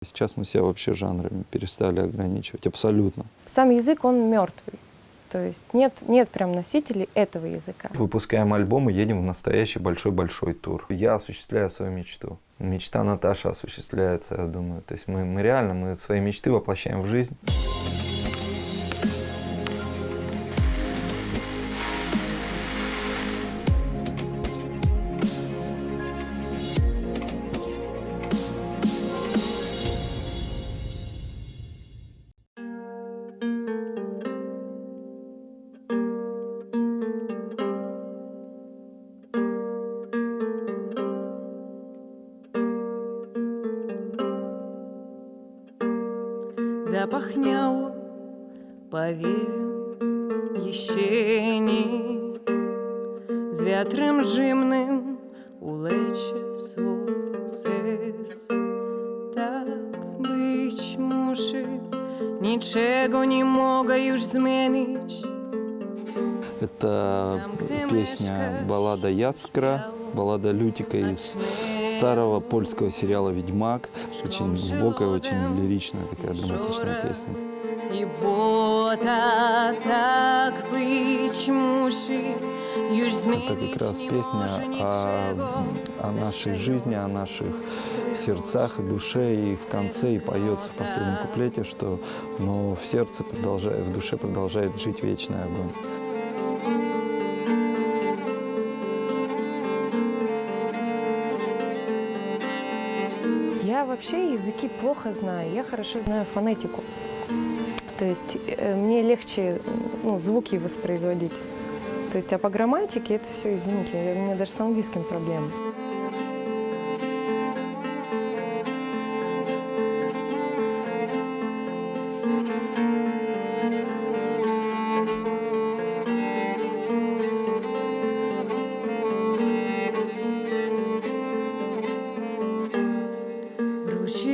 Сейчас мы себя вообще жанрами перестали ограничивать, абсолютно. Сам язык, он мертвый. То есть нет прям носителей этого языка. Выпускаем альбом и едем в настоящий большой-большой тур. Я осуществляю свою мечту. Мечта Наташи осуществляется, я думаю. То есть мы реально свои мечты воплощаем в жизнь. Zapachniało powiew jesieni, z wiatrem zimnym ulecze słonce. Tak być musi, niczego nie mogę już zmienić. Это песня баллада Яцкра, баллада Лютика из старого польского сериала «Ведьмак». Очень глубокая, очень лиричная такая драматичная песня. И вот так быть musi, już Это как раз песня о нашей жизни, о наших сердцах и душе. И в конце и поется в последнем куплете, что но в сердце продолжает, в душе продолжает жить вечный огонь. Я вообще языки плохо знаю, я хорошо знаю фонетику. То есть мне легче звуки воспроизводить. То есть, а по грамматике это все, извините, у меня даже с английским проблемы.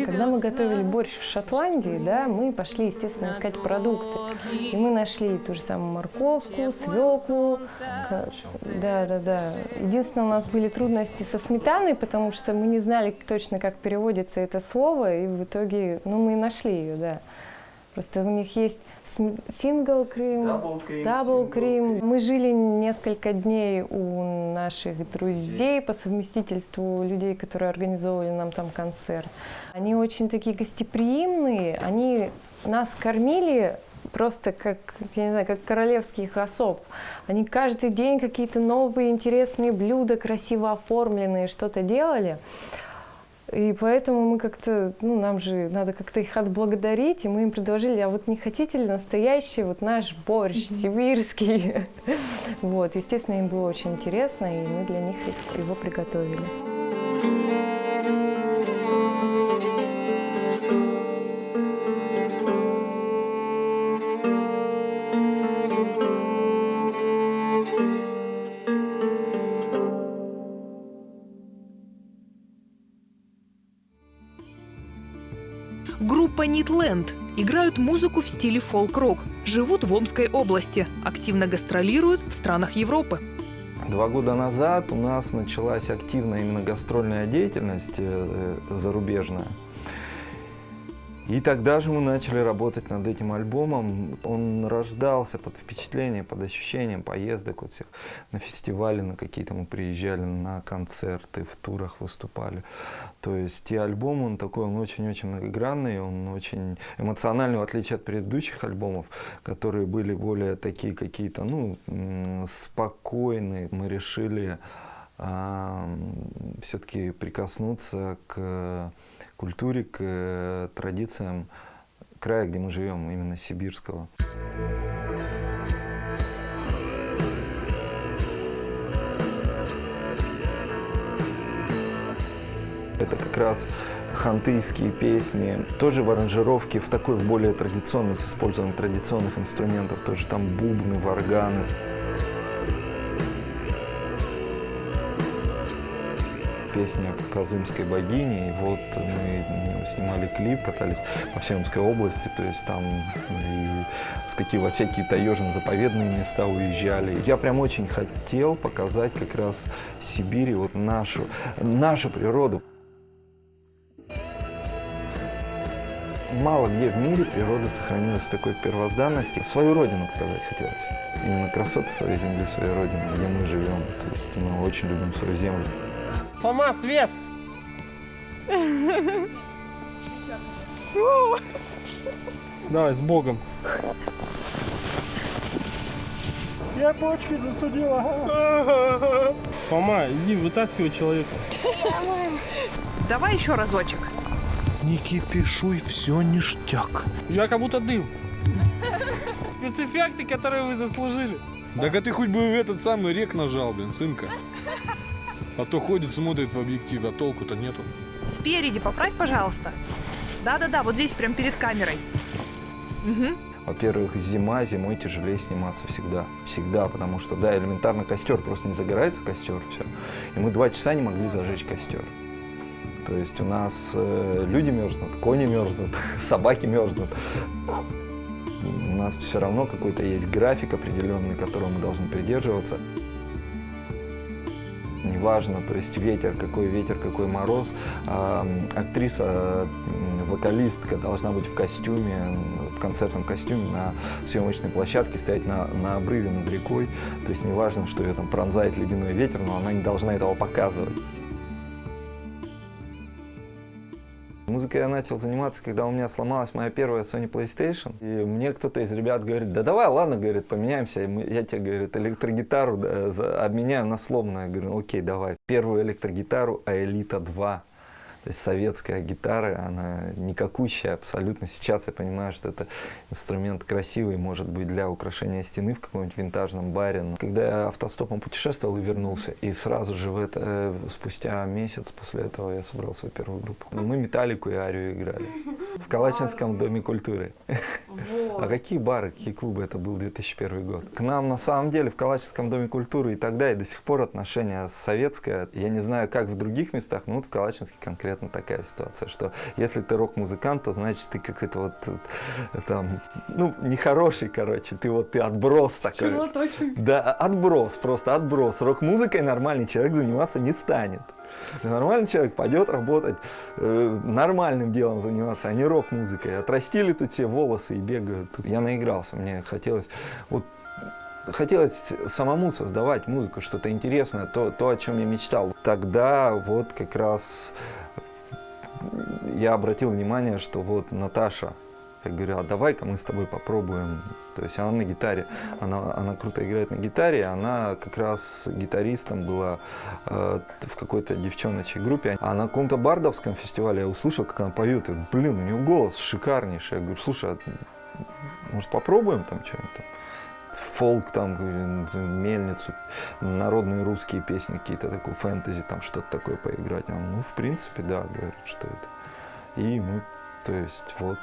Когда мы готовили борщ в Шотландии, да, мы пошли, естественно, искать продукты. И мы нашли ту же самую морковку, свеклу. Да. Единственное, у нас были трудности со сметаной, потому что мы не знали точно, как переводится это слово, и в итоге, мы и нашли ее, да. Просто у них есть сингл крим, дабл крим. Мы жили несколько дней у наших друзей по совместительству, людей, которые организовывали нам там концерт. Они очень такие гостеприимные, они нас кормили просто как, я не знаю, как королевских особ. Они каждый день какие-то новые интересные блюда, красиво оформленные, что-то делали. И поэтому мы как-то, нам же надо как-то их отблагодарить, и мы им предложили, а вот не хотите ли настоящий наш борщ сибирский? Вот, естественно, им было очень интересно, и мы для них его приготовили. Группа Нитленд играют музыку в стиле фолк-рок, живут в Омской области, активно гастролируют в странах Европы. 2 года назад у нас началась активная именно гастрольная деятельность зарубежная. И тогда же мы начали работать над этим альбомом. Он рождался под впечатлением, под ощущением поездок всех на фестивали, на какие-то мы приезжали, на концерты, в турах выступали. То есть и альбом, он такой, он очень-очень многогранный, он очень эмоциональный, в отличие от предыдущих альбомов, которые были более такие какие-то, спокойные. Мы решили все-таки прикоснуться к культуре, к традициям края, где мы живем, именно сибирского. Это как раз хантыйские песни, тоже в аранжировке, в такой более традиционной, с использованием традиционных инструментов, тоже там бубны, варганы. Песня казымской богини, и вот мы снимали клип, катались по всей Омской области, то есть там и во всякие таежно-заповедные места уезжали. Я прям очень хотел показать как раз Сибири, нашу природу. Мало где в мире природа сохранилась в такой первозданности. Свою родину показать хотелось. Именно красоты своей земли, своей родины, где мы живем. То есть мы очень любим свою землю. Фома, свет! Давай, с Богом. Я почки застудила. Фома, иди вытаскивай человека. Давай еще разочек. Не кипишуй, все ништяк. Я как будто дым. Спецэффекты, которые вы заслужили. Так а ты хоть бы в этот самый рек нажал, блин, сынка. А то ходит, смотрит в объектив, а толку-то нету. Спереди поправь, пожалуйста. Да-да-да, вот здесь, прям перед камерой. Угу. Во-первых, зимой тяжелее сниматься всегда. Всегда, потому что, да, элементарно костер, просто не загорается костер, все. И мы 2 часа не могли зажечь костер. То есть у нас люди мерзнут, кони мерзнут, собаки мерзнут. У нас все равно какой-то есть график определенный, которого мы должны придерживаться. Неважно, то есть ветер, какой мороз. Актриса, вокалистка должна быть в костюме, в концертном костюме на съемочной площадке, стоять на обрыве над рекой. То есть неважно, что ее там пронзает ледяной ветер, но она не должна этого показывать. Музыкой я начал заниматься, когда у меня сломалась моя первая Sony PlayStation. И мне кто-то из ребят говорит: да давай, ладно, говорит, поменяемся. Я тебе, говорит, электрогитару обменяю на сломанную. Я говорю: окей, давай. Первую электрогитару Aelita 2. То есть советская гитара, она никакущая абсолютно. Сейчас я понимаю, что это инструмент красивый, может быть, для украшения стены в каком-нибудь винтажном баре. Но когда я автостопом путешествовал и вернулся, и сразу же спустя месяц после этого я собрал свою первую группу. Мы Металлику и Арию играли в Калачинском доме культуры. А какие бары, какие клубы? Это был 2001 год. К нам на самом деле в Калачинском доме культуры и тогда и до сих пор отношение советское. Я не знаю, как в других местах, но вот в Калачинске конкретно такая ситуация, что если ты рок-музыкант, то значит ты какой-то вот там, ну, нехороший, короче, ты отброс такой. Чего точно? Да, отброс, просто отброс. Рок-музыкой нормальный человек заниматься не станет. Нормальный человек пойдет работать, нормальным делом заниматься, а не рок-музыкой. Отрастили тут все волосы и бегают. Я наигрался, мне хотелось самому создавать музыку, что-то интересное, то, о чем я мечтал. Тогда вот как раз я обратил внимание, что вот Наташа, я говорю: а давай-ка мы с тобой попробуем. То есть она на гитаре, она круто играет на гитаре, она как раз гитаристом была в какой-то девчоночей группе. А на каком-то бардовском фестивале я услышал, как она поет, и, блин, у нее голос шикарнейший. Я говорю: слушай, а может попробуем там что-нибудь там? Фолк, там, мельницу, народные русские песни какие-то, такое фэнтези, там что-то такое поиграть. Он, ну, в принципе, да, говорит, что это. И мы, то есть, вот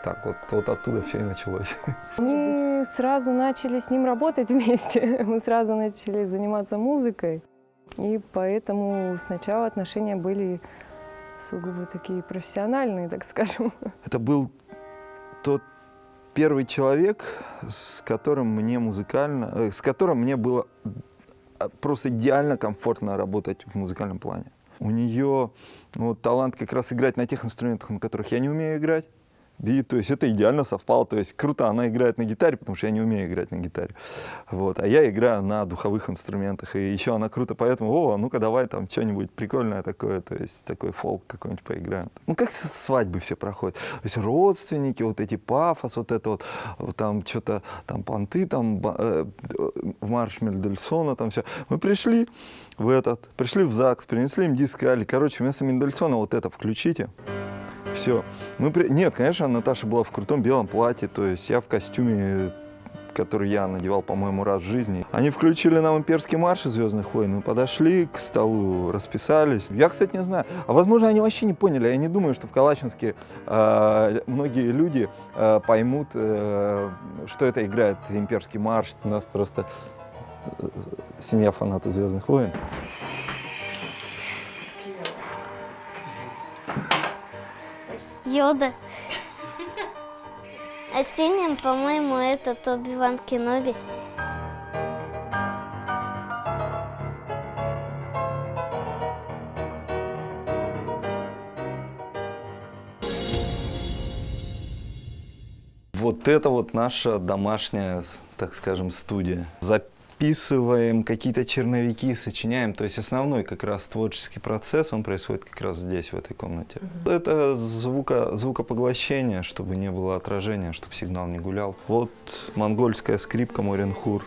так, вот оттуда все и началось. Мы сразу начали с ним работать вместе, мы сразу начали заниматься музыкой, и поэтому сначала отношения были сугубо такие профессиональные, так скажем. Это был тот первый человек, с которым мне было просто идеально комфортно работать в музыкальном плане. У нее талант как раз играть на тех инструментах, на которых я не умею играть. И, то есть это идеально совпало. То есть круто, она играет на гитаре, потому что я не умею играть на гитаре. Вот. А я играю на духовых инструментах. И еще она круто, поэтому, ну-ка давай там что-нибудь прикольное такое, то есть такой фолк какой-нибудь поиграем. Ну как свадьбы все проходят. То есть родственники, вот эти пафос, вот это вот там что-то, там понты, там марш Мендельсона, там все. Мы пришли в ЗАГС, принесли им диск, сказали: короче, вместо Мендельсона вот это включите. Все. Нет, конечно, Наташа была в крутом белом платье, то есть я в костюме, который я надевал, по-моему, раз в жизни. Они включили нам имперский марш из «Звездных войн», мы подошли к столу, расписались. Я, кстати, не знаю, а возможно, они вообще не поняли. Я не думаю, что в Калачинске многие люди поймут, что это играет имперский марш. У нас просто семья фанатов «Звездных войн». Йода. А синим, по-моему, это Оби-Ван Кеноби. Вот это вот наша домашняя, так скажем, студия. Записываем какие-то черновики, сочиняем. То есть основной как раз творческий процесс, он происходит как раз здесь, в этой комнате. Это звукопоглощение, чтобы не было отражения, чтобы сигнал не гулял. Вот монгольская скрипка Моренхур.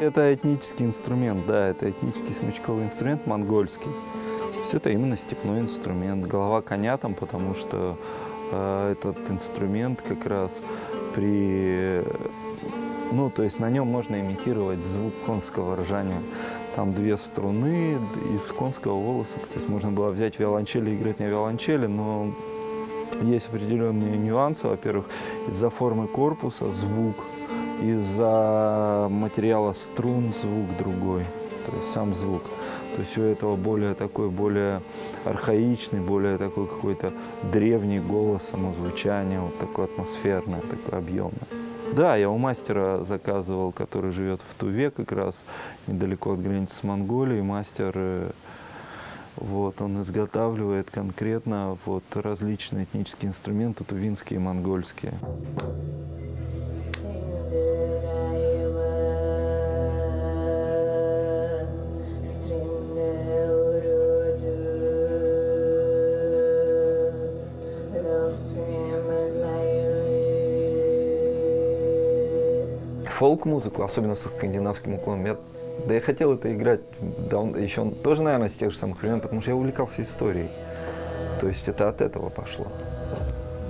Это этнический инструмент, да, это этнический смычковый инструмент монгольский. То есть это именно степной инструмент. Голова коня там, потому что этот инструмент как раз то есть на нем можно имитировать звук конского ржания. Там 2 струны из конского волоса. То есть можно было взять виолончель и играть на виолончели, но есть определенные нюансы. Во-первых, из-за формы корпуса звук, из-за материала струн звук другой, то есть сам звук. То есть у этого более архаичный, более такой какой-то древний голос, самозвучание, вот такое атмосферное, такое объемное. Да, я у мастера заказывал, который живет в Туве, как раз недалеко от границы с Монголией. Мастер, он изготавливает конкретно различные этнические инструменты, тувинские и монгольские. Фолк-музыку, особенно со скандинавским уклоном, я хотел это играть еще тоже, наверное, с тех же самых времен, потому что я увлекался историей. То есть это от этого пошло.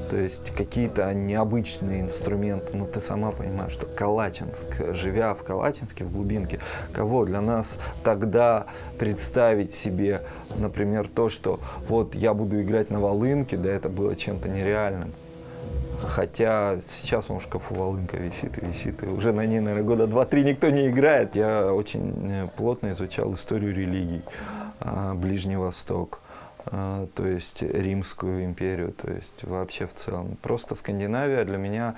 То есть какие-то необычные инструменты, ты сама понимаешь, что Калачинск, живя в Калачинске, в глубинке, кого для нас тогда представить себе, например, то, что я буду играть на волынке, да, это было чем-то нереальным. Хотя сейчас в шкафу волынка висит и висит, и уже на ней, наверное, года 2-3 никто не играет. Я очень плотно изучал историю религий, Ближний Восток, то есть Римскую империю, то есть вообще в целом. Просто Скандинавия для меня,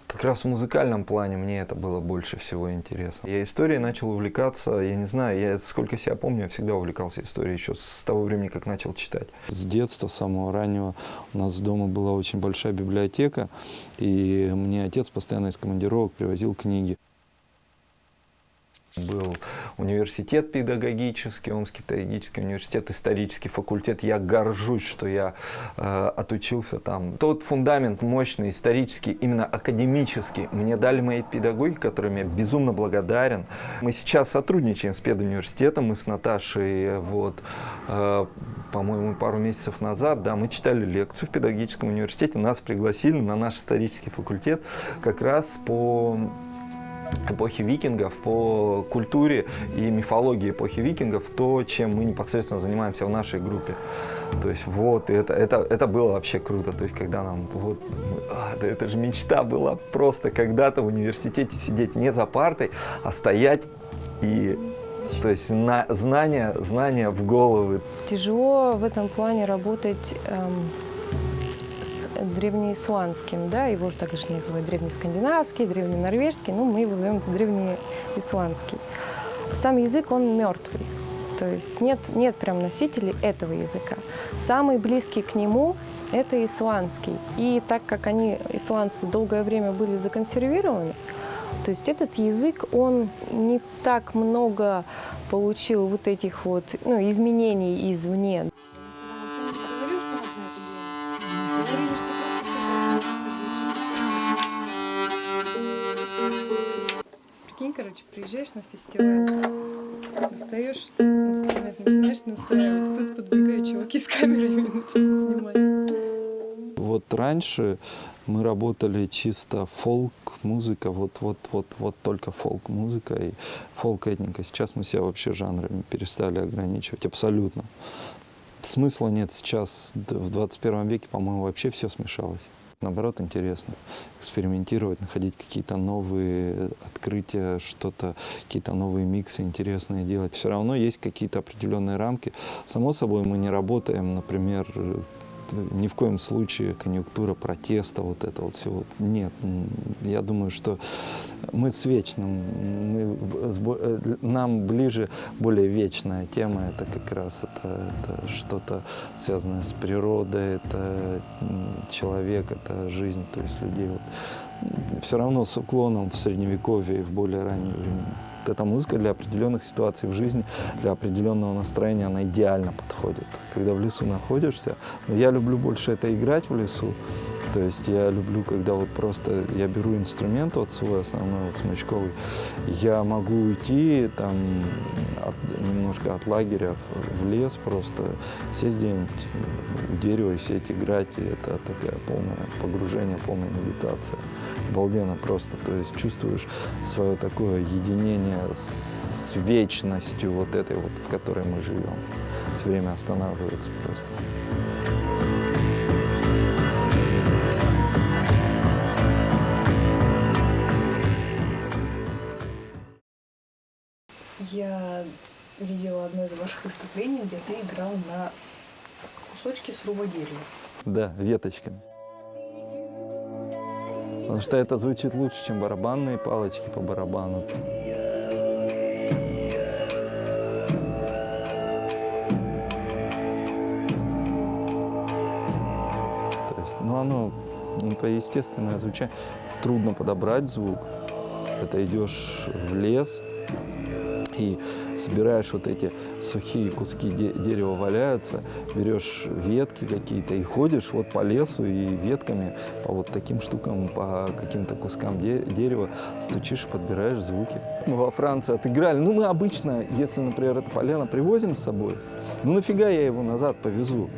как раз в музыкальном плане, мне это было больше всего интересно. Я историей начал увлекаться, я не знаю, сколько себя помню, я всегда увлекался историей, еще с того времени, как начал читать. С детства, с самого раннего, у нас дома была очень большая библиотека, и мне отец постоянно из командировок привозил книги. Был университет педагогический, Омский педагогический университет, исторический факультет. Я горжусь, что я отучился там. Тот фундамент мощный, исторический, именно академический, мне дали мои педагоги, которым я безумно благодарен. Мы сейчас сотрудничаем с педуниверситетом, мы с Наташей, по-моему, пару месяцев назад, да, мы читали лекцию в педагогическом университете, нас пригласили на наш исторический факультет как раз по эпохи викингов, по культуре и мифологии эпохи викингов, то, чем мы непосредственно занимаемся в нашей группе. То есть это было вообще круто. То есть когда нам, да это же мечта была просто когда-то в университете сидеть не за партой, а стоять и... То есть знания в головы. Тяжело в этом плане работать древнеисландским, да, его также называют древнескандинавский, древненорвежский, мы его зовем древнеисландский. Сам язык, он мертвый, то есть нет прям носителей этого языка. Самый близкий к нему – это исландский. И так как исландцы, долгое время были законсервированы, то есть этот язык, он не так много получил этих изменений извне. Приезжаешь на фестиваль, достаешь инструмент, начинаешь настраивать, тут подбегают чуваки с камерами и начинают снимать. Раньше мы работали чисто фолк-музыка, только фолк-музыка и фолк-этника. Сейчас мы себя вообще жанрами перестали ограничивать, абсолютно. Смысла нет сейчас, в 21 веке, по-моему, вообще все смешалось. Наоборот, интересно экспериментировать, находить какие-то новые открытия, какие-то новые миксы интересные делать. Все равно есть какие-то определенные рамки. Само собой, мы не работаем, например, ни в коем случае конъюнктура протеста, вот это вот всего. Нет, я думаю, что мы с вечным, нам ближе более вечная тема, это как раз это что-то связанное с природой, это человек, это жизнь, то есть людей. Вот. Все равно с уклоном в Средневековье и в более ранние времена. Эта музыка для определенных ситуаций в жизни, для определенного настроения, она идеально подходит. Когда в лесу находишься, но я люблю больше это играть в лесу. То есть я люблю, когда вот просто я беру инструмент вот свой основной, вот смычковый, я могу уйти там немножко от лагеря в лес, просто сесть где-нибудь у дерева и сидеть играть, и это такая полное погружение, полная медитация. Обалденно просто, то есть чувствуешь свое такое единение с вечностью вот этой вот, в которой мы живем. Все время останавливается просто. Я видела одно из ваших выступлений, где ты играл на кусочки сруба дерева. Да, веточками. Потому что это звучит лучше, чем барабанные палочки по барабану. То есть, это естественное звучание. Трудно подобрать звук. Это идешь в лес и собираешь вот эти сухие куски дерева валяются, берешь ветки какие-то и ходишь вот по лесу и ветками по вот таким штукам, по каким-то кускам дерева стучишь, подбираешь звуки. Мы во Франции отыграли. Мы обычно, если, например, это полено привозим с собой, нафига я его назад повезу?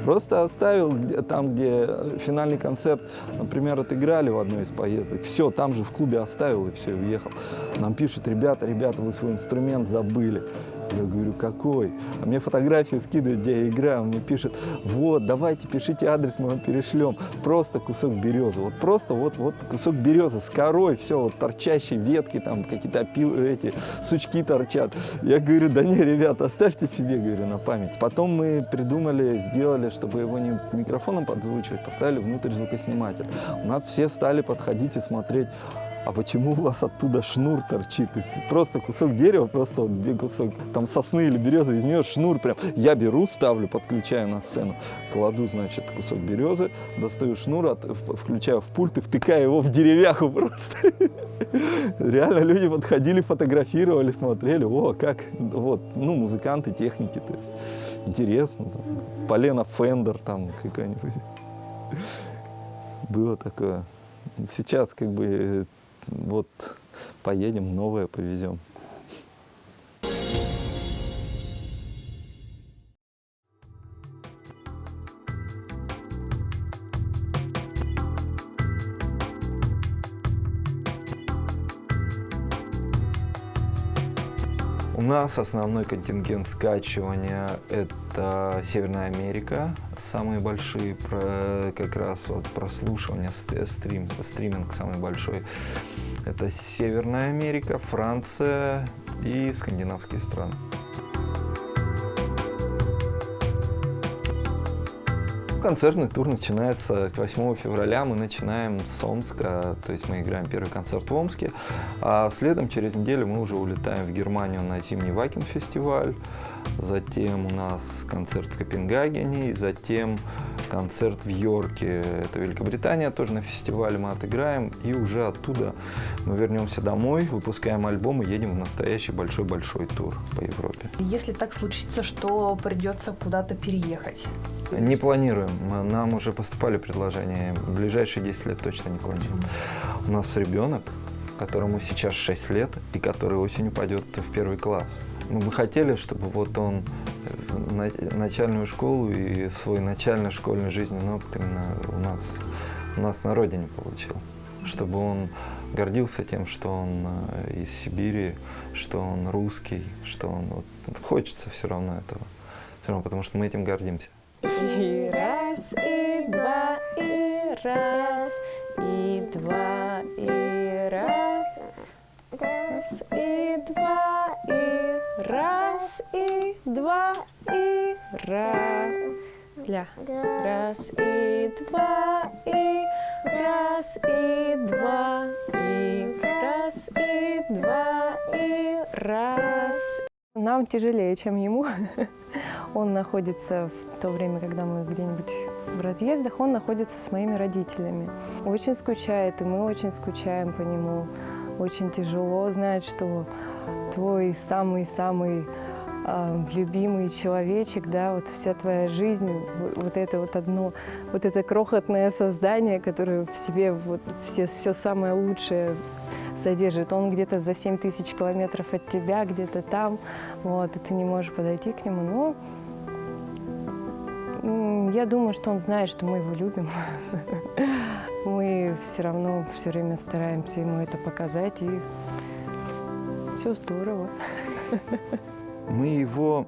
Просто оставил там, где финальный концерт, например, отыграли в одной из поездок. Все, там же в клубе оставил и все, уехал. Нам пишут: ребята, вы свой инструмент забыли. Я говорю: какой? А мне фотографии скидывают, где я играю. Он мне пишет: вот, давайте, пишите адрес, мы вам перешлем. Просто кусок березы. Вот просто вот кусок березы с корой, все, вот торчащие ветки, там какие-то эти сучки торчат. Я говорю: да не, ребята, оставьте себе, говорю, на память. Потом мы придумали, сделали, чтобы его не микрофоном подзвучивать, поставили внутрь звукосниматель. У нас все стали подходить и смотреть: а почему у вас оттуда шнур торчит? Просто кусок дерева, просто вот кусок там сосны или березы, из нее шнур прям. Я беру, ставлю, подключаю на сцену, кладу, значит, кусок березы, достаю шнур, включаю в пульт и втыкаю его в деревяху просто. Реально люди подходили, фотографировали, смотрели: о, как, вот, музыканты, техники, то есть интересно. Там, полено Фендер там какая-нибудь. Было такое. Сейчас как бы вот поедем, новое повезем. У нас основной контингент скачивания – это Северная Америка. Самые большие как раз вот прослушивания, стриминг самый большой. Это Северная Америка, Франция и скандинавские страны. Концертный тур начинается 8 февраля, мы начинаем с Омска, то есть мы играем первый концерт в Омске, а следом через неделю мы уже улетаем в Германию на зимний Вакен-фестиваль, затем у нас концерт в Копенгагене, и затем концерт в Йорке, это Великобритания, тоже на фестивале мы отыграем, и уже оттуда мы вернемся домой, выпускаем альбом и едем в настоящий большой-большой тур по Европе. Если так случится, что придется куда-то переехать? Не планируем. Нам уже поступали предложения. В ближайшие 10 лет точно не планируем. У нас ребенок, которому сейчас 6 лет, и который осенью пойдет в 1 класс. Мы бы хотели, чтобы вот он начальную школу и свой начальный школьный жизненный опыт именно у нас на родине получил. Чтобы он гордился тем, что он из Сибири, что он русский, что он... Вот, хочется все равно этого. Все равно, потому что мы этим гордимся. И раз, и два, и раз, и два, и раз, раз, и два, и раз, и два, и раз, ля. Раз и два, и раз и два, и раз и два, и раз. Нам тяжелее, чем ему. Он находится в то время, когда мы где-нибудь в разъездах, он находится с моими родителями. Очень скучает, и мы очень скучаем по нему. Очень тяжело знать, что твой самый-самый любимый человечек, да, вот вся твоя жизнь, вот это вот одно, вот это крохотное создание, которое в себе вот все самое лучшее содержит. Он где-то за 7000 километров от тебя, где-то там, вот, и ты не можешь подойти к нему, но я думаю, что он знает, что мы его любим. Мы все равно все время стараемся ему это показать, и все здорово. Мы его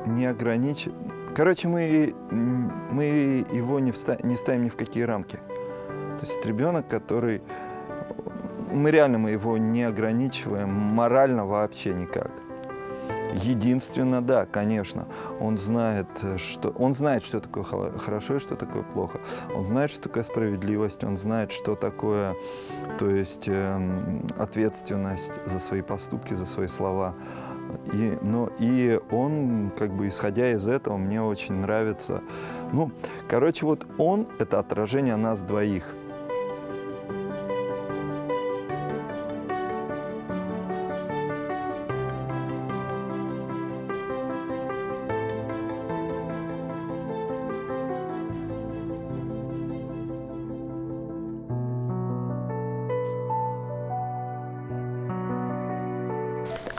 не ограничиваем. Короче, мы его не ставим ни в какие рамки. То есть ребенок, который... Мы его не ограничиваем морально вообще никак. Единственно, да, конечно, он знает, что такое хорошо и что такое плохо. Он знает, что такое справедливость, он знает, что такое, то есть ответственность за свои поступки, за свои слова. И он, как бы, исходя из этого, мне очень нравится. Ну, короче, вот он – это отражение нас двоих.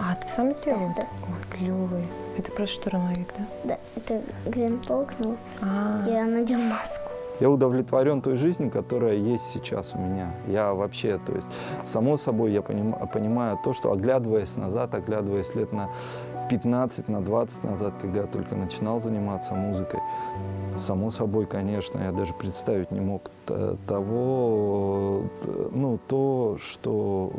А, ты сам сделал? Да. Ой, клевый. Это просто штурмовик, да? Да, это Глен толкнул, А, я надел маску. Я удовлетворен той жизнью, которая есть сейчас у меня. Я вообще, то есть, само собой, я понимаю то, что, оглядываясь назад, оглядываясь лет на 15, на 20 назад, когда я только начинал заниматься музыкой, само собой, конечно, я даже представить не мог того, ну, то, что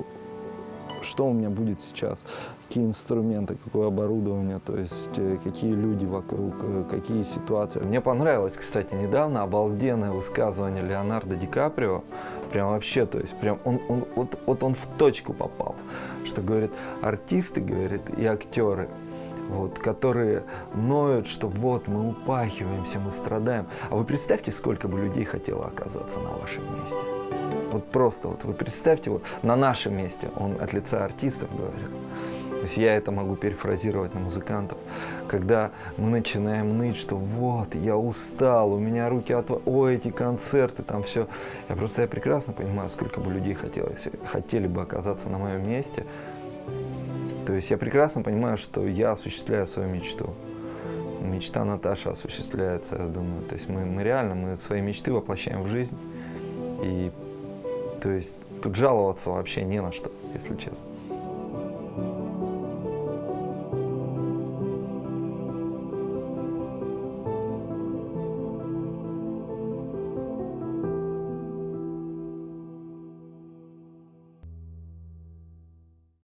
у меня будет сейчас, какие инструменты, какое оборудование, то есть какие люди вокруг, какие ситуации. Мне понравилось, кстати, недавно обалденное высказывание Леонардо Ди Каприо, прям вообще, то есть прям он в точку попал, что говорит, артисты, говорит, и актеры, вот, которые ноют, что вот мы упахиваемся, мы страдаем. А вы представьте, сколько бы людей хотело оказаться на вашем месте. Вот просто вот вы представьте, вот на нашем месте, он от лица артистов говорит. То есть я это могу перефразировать на музыкантов. Когда мы начинаем ныть, что вот, я устал, у меня руки ой, эти концерты, там все. Я прекрасно понимаю, сколько бы людей хотели бы оказаться на моем месте. То есть я прекрасно понимаю, что я осуществляю свою мечту. Мечта Наташи осуществляется, я думаю. То есть мы реально свои мечты воплощаем в жизнь. И то есть тут жаловаться вообще не на что, если честно.